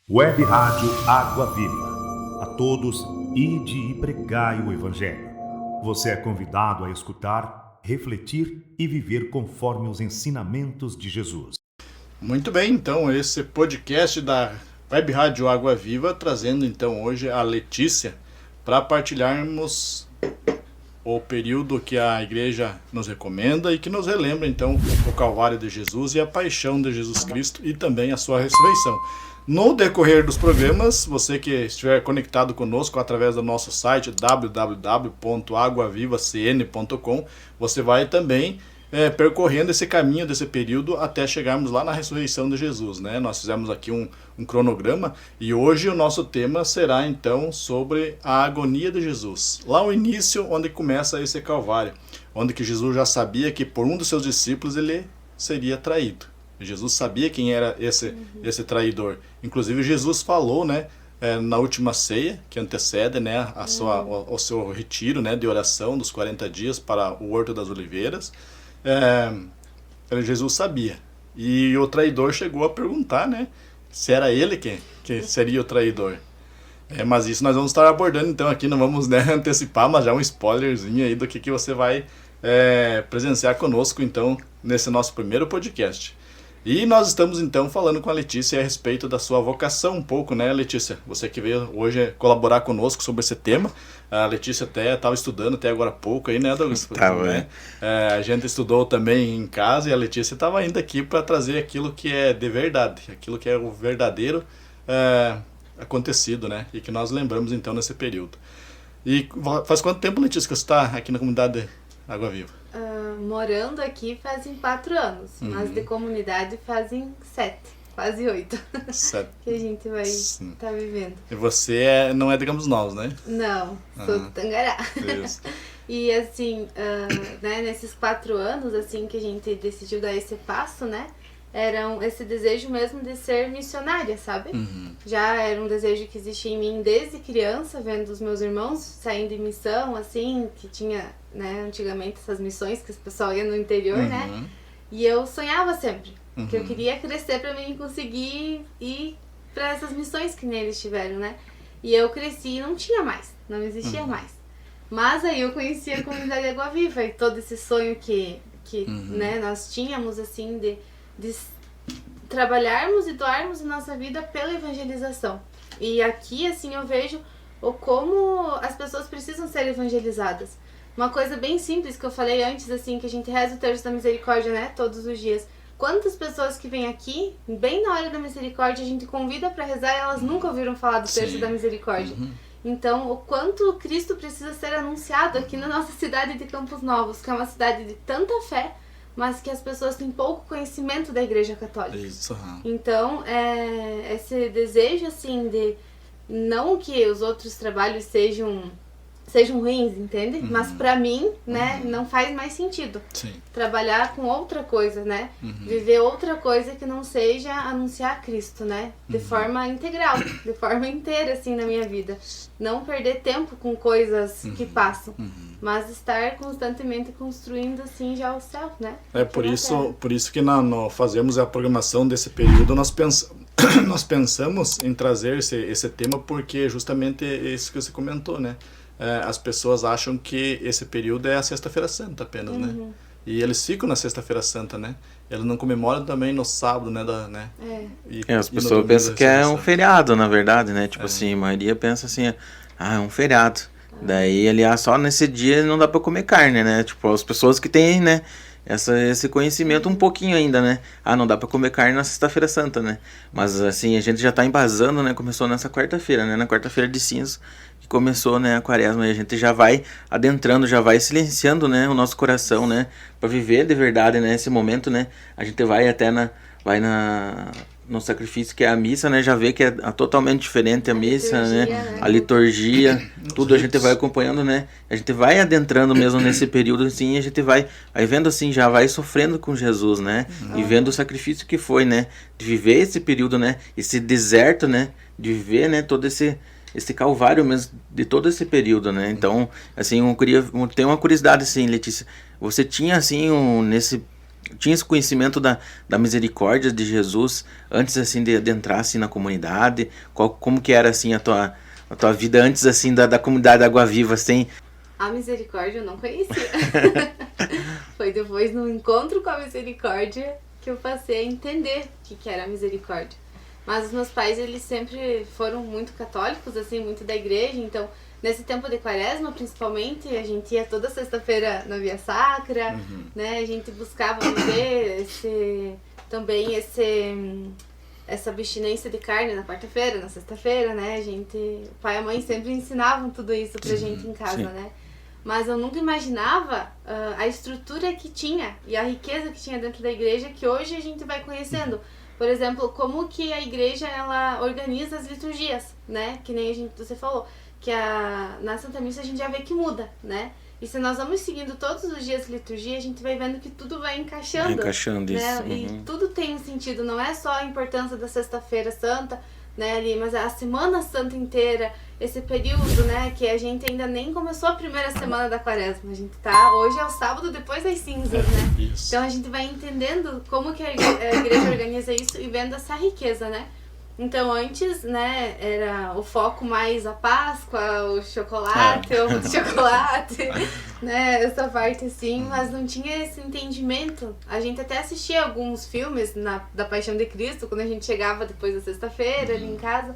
Web Rádio Água Viva. A todos, ide e pregai o Evangelho. Você é convidado a escutar, refletir e viver conforme os ensinamentos de Jesus. Muito bem, então esse podcast da Web Rádio Água Viva, trazendo então hoje a Letícia para partilharmos o período que a igreja nos recomenda e que nos relembra então o Calvário de Jesus e a paixão de Jesus Cristo e também a sua ressurreição. No decorrer dos programas, você que estiver conectado conosco através do nosso site www.aguavivacn.com, você vai também percorrendo esse caminho desse período até chegarmos lá na ressurreição de Jesus, né? Nós fizemos aqui um cronograma e hoje o nosso tema será então sobre a agonia de Jesus. Lá o início, onde começa esse Calvário, onde que Jesus já sabia que por um dos seus discípulos ele seria traído. Jesus sabia quem era esse traidor. Inclusive Jesus falou, né, na última ceia, que antecede, né, o seu retiro, né, de oração dos 40 dias para o Horto das Oliveiras. Jesus sabia. E o traidor chegou a perguntar, né, se era ele que seria o traidor. Mas isso nós vamos estar abordando, então aqui não vamos, né, antecipar, mas já um spoilerzinho aí do que você vai presenciar conosco, então, nesse nosso primeiro podcast. E nós estamos então falando com a Letícia a respeito da sua vocação um pouco, né, Letícia? Você que veio hoje colaborar conosco sobre esse tema. A Letícia até estava estudando até agora há pouco aí, né, Douglas? Né? A gente estudou também em casa e a Letícia estava ainda aqui para trazer aquilo que é de verdade, aquilo que é o verdadeiro acontecido, né? E que nós lembramos então nesse período. E faz quanto tempo, Letícia, que você está aqui na comunidade Água Viva? Morando aqui fazem 4 anos, mas de comunidade fazem 7, quase 8. 7. Que a gente vai estar vivendo. E você não é de Campos Novos, né? Não, sou de Tangará. Isso. E assim, né, nesses 4 anos assim que a gente decidiu dar esse passo, né? Era esse desejo mesmo de ser missionária, sabe? Já era um desejo que existia em mim desde criança, vendo os meus irmãos saindo em missão, assim, que tinha, né, antigamente essas missões que o pessoal ia no interior, né? E eu sonhava sempre, que eu queria crescer pra mim conseguir ir pra essas missões que nem eles tiveram, né? E eu cresci e não tinha mais, não existia mais. Mas aí eu conheci a comunidade Água Viva e todo esse sonho que né, nós tínhamos, assim, de trabalharmos e doarmos a nossa vida pela evangelização. E aqui, assim, eu vejo como as pessoas precisam ser evangelizadas. Uma coisa bem simples que eu falei antes, assim, que a gente reza o Terço da Misericórdia, né, todos os dias. Quantas pessoas que vêm aqui, bem na hora da Misericórdia, a gente convida para rezar e elas nunca ouviram falar do Terço da Misericórdia. Então, o quanto Cristo precisa ser anunciado aqui na nossa cidade de Campos Novos, que é uma cidade de tanta fé, mas que as pessoas têm pouco conhecimento da Igreja Católica. Isso. Então, esse desejo, assim, de não que os outros trabalhos sejam ruins, entende? Mas pra mim, né, não faz mais sentido. Sim. Trabalhar com outra coisa, né? Viver outra coisa que não seja anunciar Cristo, né? De forma integral, de forma inteira, assim, na minha vida. Não perder tempo com coisas que passam. Mas estar constantemente construindo, assim, já o céu, né? Por isso que fazemos a programação desse período, nós pensamos em trazer esse tema porque justamente é isso que você comentou, né? As pessoas acham que esse período é a Sexta-feira Santa apenas, né? E eles ficam na Sexta-feira Santa, né? Eles não comemoram também no sábado, né? As pessoas pensam que é um feriado, na verdade, né? Tipo assim, a maioria pensa assim, é um feriado. Daí, aliás, só nesse dia não dá pra comer carne, né? Tipo, as pessoas que têm, né, esse conhecimento um pouquinho ainda, né? Não dá pra comer carne na Sexta-feira Santa, né? Mas, assim, a gente já tá embasando, né? Começou nessa quarta-feira, né? Na quarta-feira de cinzas que começou, né, a quaresma. E a gente já vai adentrando, já vai silenciando, né, o nosso coração, né? Pra viver de verdade, né, esse momento, né? A gente vai até no sacrifício que é a missa, né? Já vê que é totalmente diferente a missa, né? A liturgia, tudo a gente vai acompanhando, né? A gente vai adentrando mesmo nesse período, assim, a gente vai vendo assim, já vai sofrendo com Jesus, né? E vendo o sacrifício que foi, né? De viver esse período, né? Esse deserto, né? De viver, né? Todo esse calvário mesmo, de todo esse período, né? Então, assim, tenho uma curiosidade, assim, Letícia. Você tinha, assim, tinha esse conhecimento da misericórdia de Jesus antes assim de entrar assim na comunidade? Como que era assim a tua vida antes assim da comunidade Água Viva, assim? A misericórdia eu não conhecia. Foi depois no encontro com a misericórdia que eu passei a entender o que era a misericórdia. Mas os meus pais, eles sempre foram muito católicos, assim, muito da igreja. Então, nesse tempo de quaresma, principalmente, a gente ia toda sexta-feira na Via Sacra, né? A gente buscava viver essa abstinência de carne na quarta-feira, na sexta-feira, né? O pai e a mãe sempre ensinavam tudo isso pra gente em casa, né? Mas eu nunca imaginava a estrutura que tinha e a riqueza que tinha dentro da igreja, que hoje a gente vai conhecendo. Por exemplo, como que a igreja, ela organiza as liturgias, né? Que nem você falou, que na Santa Missa a gente já vê que muda, né? E se nós vamos seguindo todos os dias liturgia, a gente vai vendo que tudo vai encaixando. Encaixando, né? isso. E tudo tem um sentido, não é só a importância da Sexta-feira Santa, né, ali, mas a Semana Santa inteira, esse período, né, que a gente ainda nem começou a primeira semana da Quaresma. A gente hoje é o sábado depois das cinzas, né? Isso. Então a gente vai entendendo como que a igreja organiza isso e vendo essa riqueza, né? Então antes, né, era o foco mais a Páscoa, o chocolate, o ovo de chocolate, né, essa parte assim, mas não tinha esse entendimento. A gente até assistia alguns filmes da Paixão de Cristo, quando a gente chegava depois da sexta-feira ali em casa,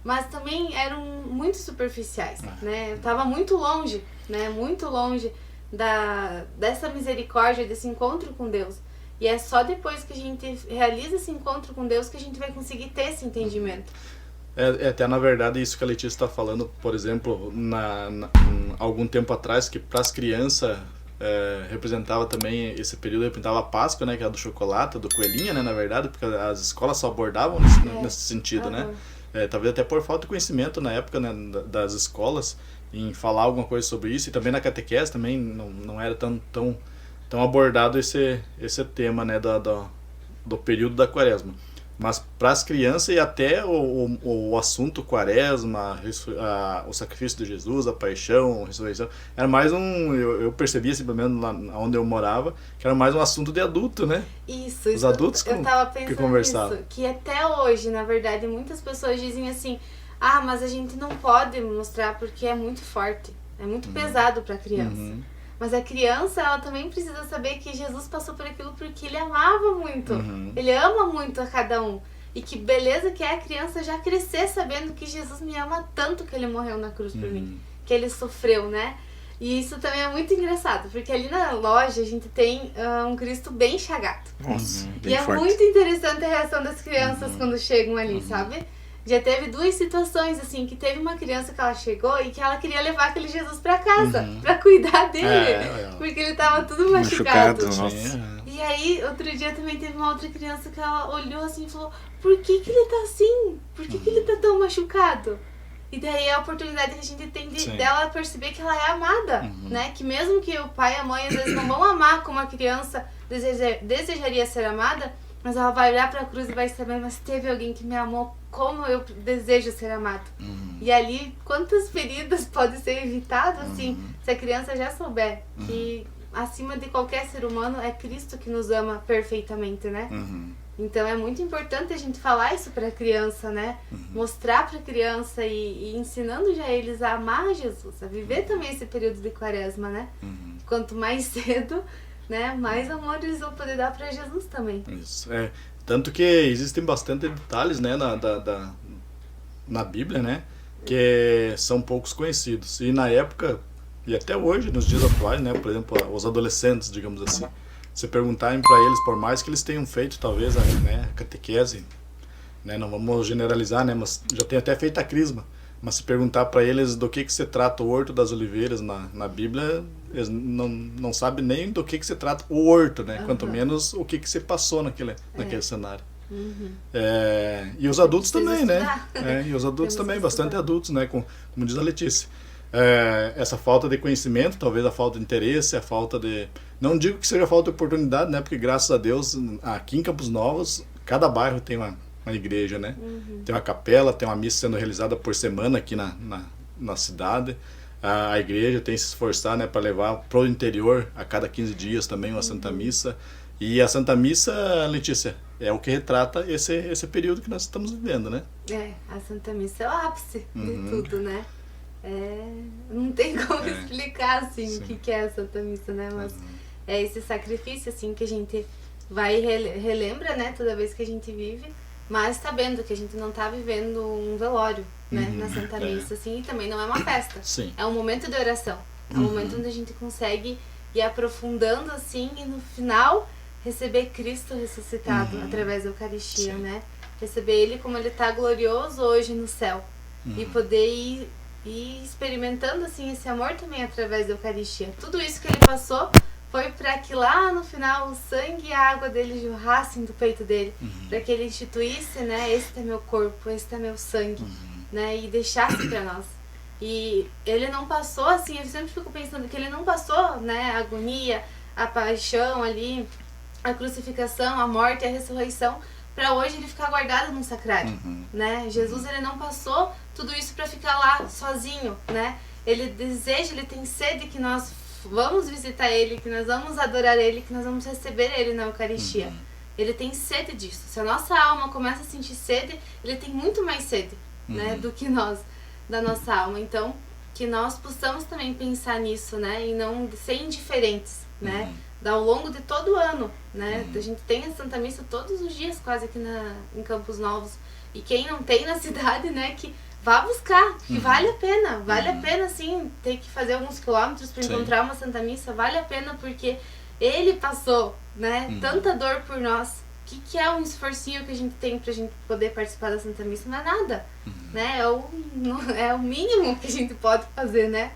mas também eram muito superficiais, né, eu tava muito longe, né, muito longe dessa misericórdia, desse encontro com Deus. E é só depois que a gente realiza esse encontro com Deus que a gente vai conseguir ter esse entendimento. Até na verdade isso que a Letícia está falando, por exemplo, algum tempo atrás, que para as crianças representava também, esse período representava a Páscoa, né, que era do chocolate, do coelhinho, né, na verdade, porque as escolas só abordavam nesse sentido, né? Talvez até por falta de conhecimento na época, né, das escolas, em falar alguma coisa sobre isso, e também na catequese também não era tão abordado esse tema, né, do período da Quaresma. Mas para as crianças e até o assunto Quaresma, o sacrifício de Jesus, a paixão, a ressurreição, era mais eu percebia, assim, pelo menos lá onde eu morava, que era mais um assunto de adulto, né? Isso. Os adultos eu tava pensando que conversavam. Nisso, que até hoje, na verdade, muitas pessoas dizem assim, mas a gente não pode mostrar porque é muito forte, é muito pesado para a criança. Mas a criança, ela também precisa saber que Jesus passou por aquilo porque ele amava muito. Ele ama muito a cada um. E que beleza que é a criança já crescer sabendo que Jesus me ama tanto que ele morreu na cruz por mim. Que ele sofreu, né? E isso também é muito engraçado, porque ali na loja a gente tem um Cristo bem chagado. Nossa, e é forte. muito interessante a reação das crianças quando chegam ali, sabe? Já teve 2 situações, assim, que teve uma criança que ela chegou e que ela queria levar aquele Jesus pra casa, pra cuidar dele, porque ele tava tudo machucado. Nossa. E aí, outro dia também teve uma outra criança que ela olhou assim e falou, por que ele tá assim? Por que ele tá tão machucado? E daí é a oportunidade que a gente tem dela perceber que ela é amada, né? Que mesmo que o pai e a mãe às vezes não vão amar como a criança desejaria ser amada, mas ela vai olhar pra cruz e vai saber, mas teve alguém que me amou como eu desejo ser amado. E ali, quantas feridas podem ser evitadas, assim, se a criança já souber que acima de qualquer ser humano é Cristo que nos ama perfeitamente, né? Então é muito importante a gente falar isso pra criança, né? Mostrar pra criança e ensinando já eles a amar Jesus, a viver também esse período de Quaresma, né? Quanto mais cedo, né, mais amor eles vão poder dar pra Jesus também. Isso, tanto que existem bastante detalhes, né, na Bíblia, né, que são poucos conhecidos. E na época, e até hoje, nos dias atuais, né, por exemplo, os adolescentes, digamos assim, se perguntarem para eles, por mais que eles tenham feito, talvez, né, catequese, né, não vamos generalizar, né, mas já tem até feito a crisma, mas se perguntar para eles do que se trata o horto das oliveiras na Bíblia, eles não sabem nem do que se trata o horto, né? Quanto menos o que se passou naquele cenário. E os adultos também, né? E os adultos também, bastante adultos, né? Como diz a Letícia. Essa falta de conhecimento, talvez a falta de interesse, a falta de... Não digo que seja falta de oportunidade, né? Porque graças a Deus, aqui em Campos Novos, cada bairro tem uma igreja, né? Tem uma capela, tem uma missa sendo realizada por semana aqui na cidade. A igreja tem se esforçado, né, para levar para o interior a cada 15 dias também uma Santa Missa. E a Santa Missa, Letícia, é o que retrata esse período que nós estamos vivendo, né? A Santa Missa é o ápice de tudo, né? Não tem como explicar, assim, o que é a Santa Missa, né? Mas é esse sacrifício, assim, que a gente vai e relembra, né? Toda vez que a gente vive, mas sabendo que a gente não tá vivendo um velório, né? Na Santa Missa, assim, e também não é uma festa. Sim. É um momento de oração. É um momento onde a gente consegue ir aprofundando, assim, e no final receber Cristo ressuscitado através da Eucaristia, né? Receber Ele como Ele tá glorioso hoje no céu. E poder ir experimentando, assim, esse amor também através da Eucaristia. Tudo isso que Ele passou foi para que lá no final o sangue e a água dele jorrassem do peito dele. Para que Ele instituísse, né? Este é meu corpo, este é meu sangue, né? E deixasse para nós. E Ele não passou, assim, eu sempre fico pensando que Ele não passou, né? A agonia, a paixão ali, a crucificação, a morte e a ressurreição para hoje Ele ficar guardado num sacrário, né? Jesus, Ele não passou tudo isso para ficar lá sozinho, né? Ele deseja, Ele tem sede que nós vamos visitar Ele, que nós vamos adorar Ele, que nós vamos receber Ele na Eucaristia. Ele tem sede disso. Se a nossa alma começa a sentir sede, Ele tem muito mais sede, né, do que nós, da nossa alma. Então, que nós possamos também pensar nisso, né, e não ser indiferentes, né, ao longo de todo o ano, né, a gente tem a Santa Missa todos os dias, quase aqui em Campos Novos, e quem não tem na cidade, né, que vá buscar, que vale a pena, sim, ter que fazer alguns quilômetros para encontrar uma Santa Missa, vale a pena porque Ele passou, né, tanta dor por nós. O que é um esforcinho que a gente tem pra gente poder participar da Santa Missa? Não é nada, né, é o mínimo que a gente pode fazer, né.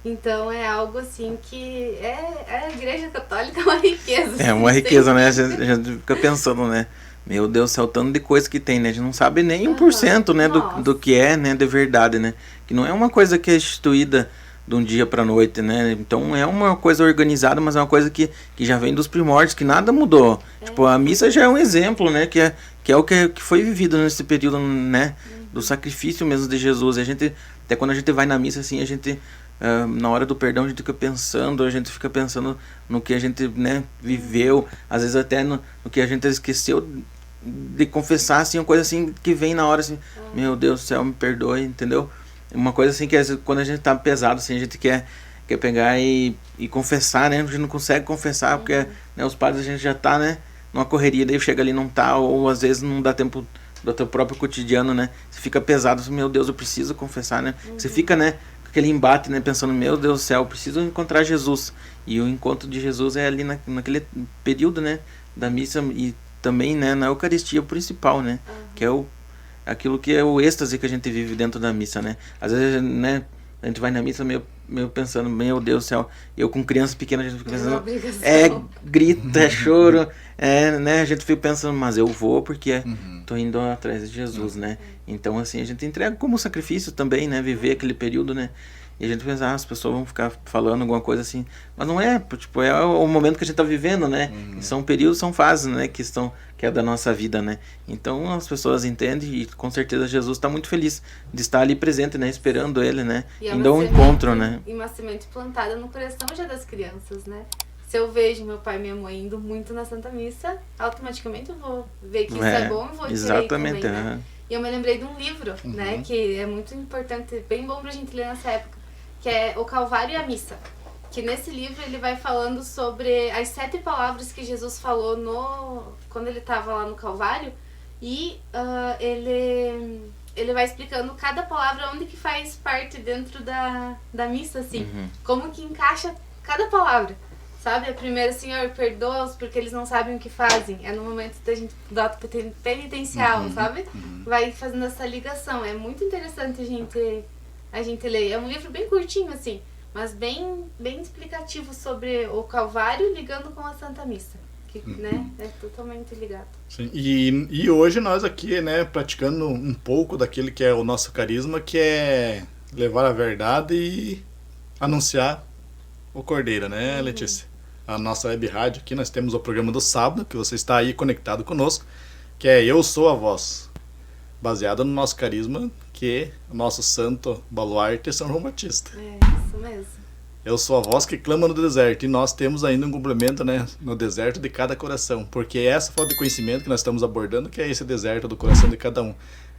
Então é algo assim que a Igreja Católica é uma riqueza. É uma riqueza, né? A gente fica pensando, né? Meu Deus do céu, tanto de coisa que tem, né? A gente não sabe nem 1%, né, do que é, né, de verdade, né? Que não é uma coisa que é instituída de um dia pra noite, né? Então é uma coisa organizada, mas é uma coisa que já vem dos primórdios, que nada mudou. Tipo, a missa já é um exemplo, né? Que é o que foi vivido nesse período, né? Do sacrifício mesmo de Jesus. A gente, até quando a gente vai na missa, assim, a gente... na hora do perdão a gente fica pensando no que a gente, né, viveu, às vezes até no que a gente esqueceu de confessar, assim, uma coisa assim que vem na hora, assim, meu Deus do céu, me perdoe, entendeu? Uma coisa assim que às vezes, quando a gente tá pesado, assim, a gente quer pegar e confessar, né, a gente não consegue confessar, porque, né, os padres a gente já tá, né, numa correria, daí chega ali, não tá, ou às vezes não dá tempo do teu próprio cotidiano, né, você fica pesado, assim, meu Deus, eu preciso confessar, né, você fica, né, aquele embate, né, pensando, meu Deus do céu, eu preciso encontrar Jesus. E o encontro de Jesus é ali naquele período, né, da missa e também, né, na Eucaristia, o principal, né, que é aquilo que é o êxtase que a gente vive dentro da missa, né. Às vezes, né, a gente vai na missa meio pensando, meu Deus do céu, eu com criança pequena, a gente fica pensando, grita, é choro, né, a gente fica pensando, mas eu vou porque tô indo atrás de Jesus, né. Então, assim, a gente entrega como sacrifício também, né, viver aquele período, né, e a gente pensa, as pessoas vão ficar falando alguma coisa assim, mas não é, tipo, é o momento que a gente tá vivendo, né, são períodos, são fases, né, que é da nossa vida, né, então as pessoas entendem e com certeza Jesus está muito feliz de estar ali presente, né, esperando Ele, né, indo ao encontro, né. E uma semente plantada no coração já das crianças, né. Se eu vejo meu pai e minha mãe indo muito na Santa Missa, automaticamente eu vou ver que isso é bom e vou direito também, né. E eu me lembrei de um livro, né, que é muito importante, bem bom pra gente ler nessa época, que é O Calvário e a Missa. Que nesse livro ele vai falando sobre as 7 palavras que Jesus falou quando ele estava lá no Calvário, e ele vai explicando cada palavra onde que faz parte dentro da missa, assim, como que encaixa cada palavra. Sabe, a primeira, Senhor, perdoa-os porque eles não sabem o que fazem. É no momento da gente do ato penitencial, sabe? Vai fazendo essa ligação. É muito interessante a gente ler. É um livro bem curtinho, assim, mas bem explicativo sobre o Calvário ligando com a Santa Missa. Que, né, é totalmente ligado. Sim. E hoje nós aqui, né, praticando um pouco daquele que é o nosso carisma, que é levar a verdade e anunciar o Cordeiro, né, Letícia? A nossa web rádio aqui, nós temos o programa do sábado, que você está aí conectado conosco, que é Eu Sou a Voz, baseado no nosso carisma, que é o nosso santo baluarte São João Batista. É, isso mesmo. Eu sou a voz que clama no deserto. E nós temos ainda um complemento, né? No deserto de cada coração. Porque é essa falta de conhecimento que nós estamos abordando, que é esse deserto do coração de cada um.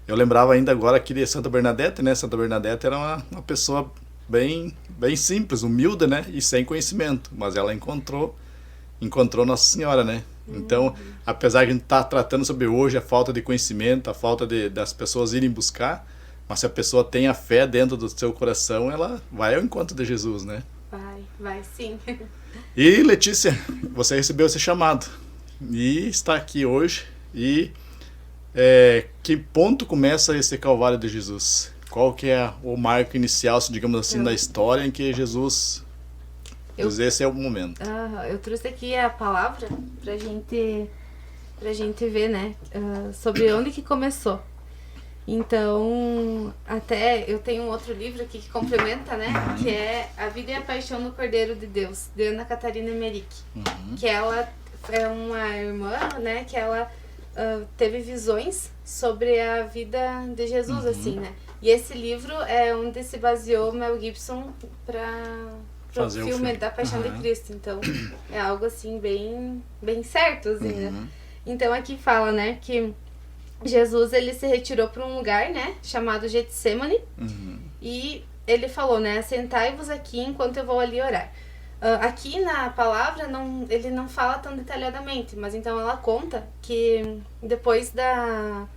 Eu lembrava ainda agora aqui de Santa Bernadette, né? Santa Bernadette era uma pessoa bem simples, humilde, né? E sem conhecimento. Mas ela encontrou Nossa Senhora, né? Então, apesar de a gente estar tratando sobre hoje a falta de conhecimento, a falta das pessoas irem buscar, mas se a pessoa tem a fé dentro do seu coração, ela vai ao encontro de Jesus, né? Vai sim. E Letícia, você recebeu esse chamado e está aqui hoje. E que ponto começa esse Calvário de Jesus? Qual que é o marco inicial, digamos assim, da história em que Jesus diz esse é o momento? Eu trouxe aqui a palavra pra gente ver, né, sobre onde que começou. Então, até eu tenho um outro livro aqui que complementa, né, que é A Vida e a Paixão do Cordeiro de Deus, de Ana Catarina Emmerich, que ela é uma irmã, né, que ela teve visões sobre a vida de Jesus, assim, né, e esse livro é onde se baseou Mel Gibson para o filme da Paixão de Cristo. Então, é algo assim bem certo, assim, né? Então, aqui fala, né, que Jesus, ele se retirou para um lugar, né, chamado Getsemane, e ele falou, né, assentai-vos aqui enquanto eu vou ali orar. Aqui na palavra, ele não fala tão detalhadamente, mas então ela conta que depois da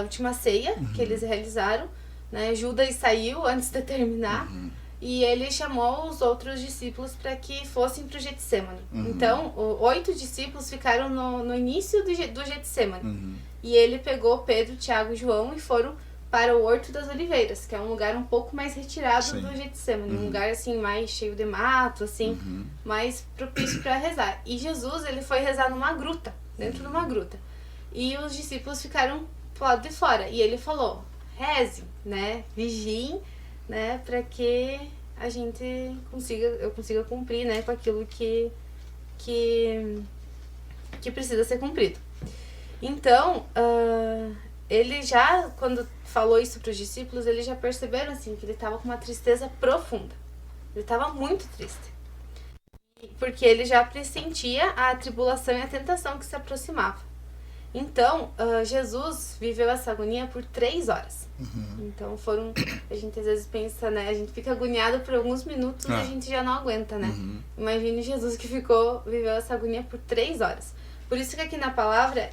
última ceia que eles realizaram, né, Judas saiu antes de terminar, e ele chamou os outros discípulos para que fossem para o Getsemane. Então, 8 discípulos ficaram no início do Getsemane. E ele pegou Pedro, Tiago e João e foram para o Horto das Oliveiras, que é um lugar um pouco mais retirado do Getsemane. Um lugar assim mais cheio de mato, assim, mais propício para rezar. E Jesus, ele foi rezar numa gruta, dentro de uma gruta. E os discípulos ficaram pro lado de fora. E ele falou, reze, né, vigiem, né, para que eu consiga cumprir, né, com aquilo que precisa ser cumprido. Então, ele já, quando falou isso para os discípulos, eles já perceberam, assim, que ele estava com uma tristeza profunda. Ele estava muito triste. Porque ele já pressentia a tribulação e a tentação que se aproximava. Então, Jesus viveu essa agonia por 3 horas. Então, a gente às vezes pensa, né, a gente fica agoniado por alguns minutos e a gente já não aguenta, né? Imagine Jesus que viveu essa agonia por 3 horas. Por isso que aqui na palavra,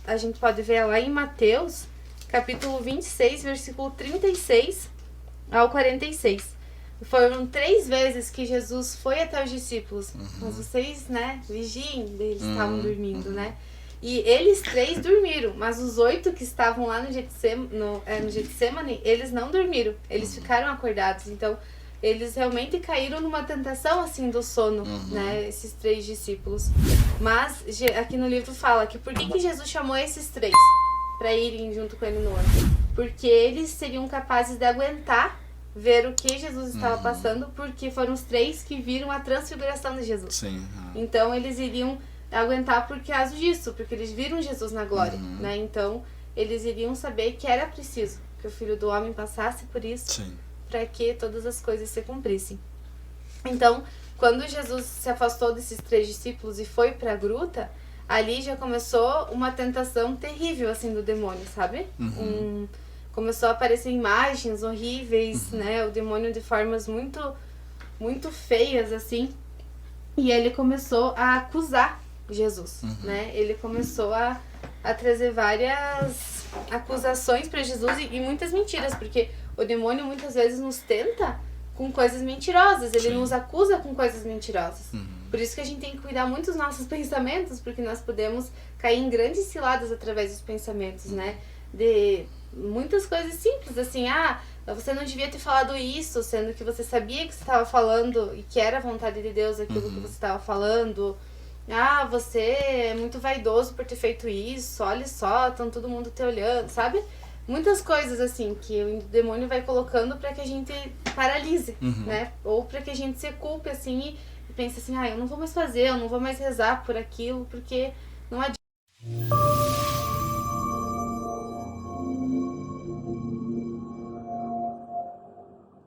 a gente pode ver lá em Mateus, capítulo 26, versículo 36 ao 46. Foram 3 vezes que Jesus foi até os discípulos. Mas vocês, né, vigiem, eles estavam dormindo, né? E eles 3 dormiram, mas os 8 que estavam lá no Getsemane, eles não dormiram. Eles ficaram acordados. Então, eles realmente caíram numa tentação, assim, do sono, né? Esses 3 discípulos. Mas, aqui no livro fala que por que Jesus chamou esses 3 para irem junto com ele no horto? Porque eles seriam capazes de aguentar ver o que Jesus estava passando, porque foram os 3 que viram a transfiguração de Jesus. Sim. Então, eles iriam aguentar por causa disso, porque eles viram Jesus na glória, né? Então, eles iriam saber que era preciso que o Filho do Homem passasse por isso, para que todas as coisas se cumprissem. Então, quando Jesus se afastou desses 3 discípulos e foi para a gruta, ali já começou uma tentação terrível, assim, do demônio, sabe? Começou a aparecer imagens horríveis, né? O demônio de formas muito, muito feias, assim. E ele começou a acusar Jesus, né? Ele começou a trazer várias acusações para Jesus e muitas mentiras, porque o demônio muitas vezes nos tenta com coisas mentirosas, ele nos acusa com coisas mentirosas. Por isso que a gente tem que cuidar muito dos nossos pensamentos, porque nós podemos cair em grandes ciladas através dos pensamentos, né? De muitas coisas simples, assim, você não devia ter falado isso, sendo que você sabia que você estava falando e que era a vontade de Deus aquilo que você estava falando. Você é muito vaidoso por ter feito isso, olha só, estão todo mundo te olhando, sabe? Muitas coisas, assim, que o demônio vai colocando para que a gente paralise, né? Ou para que a gente se culpe, assim, e pense assim, eu não vou mais fazer, eu não vou mais rezar por aquilo, porque não adianta.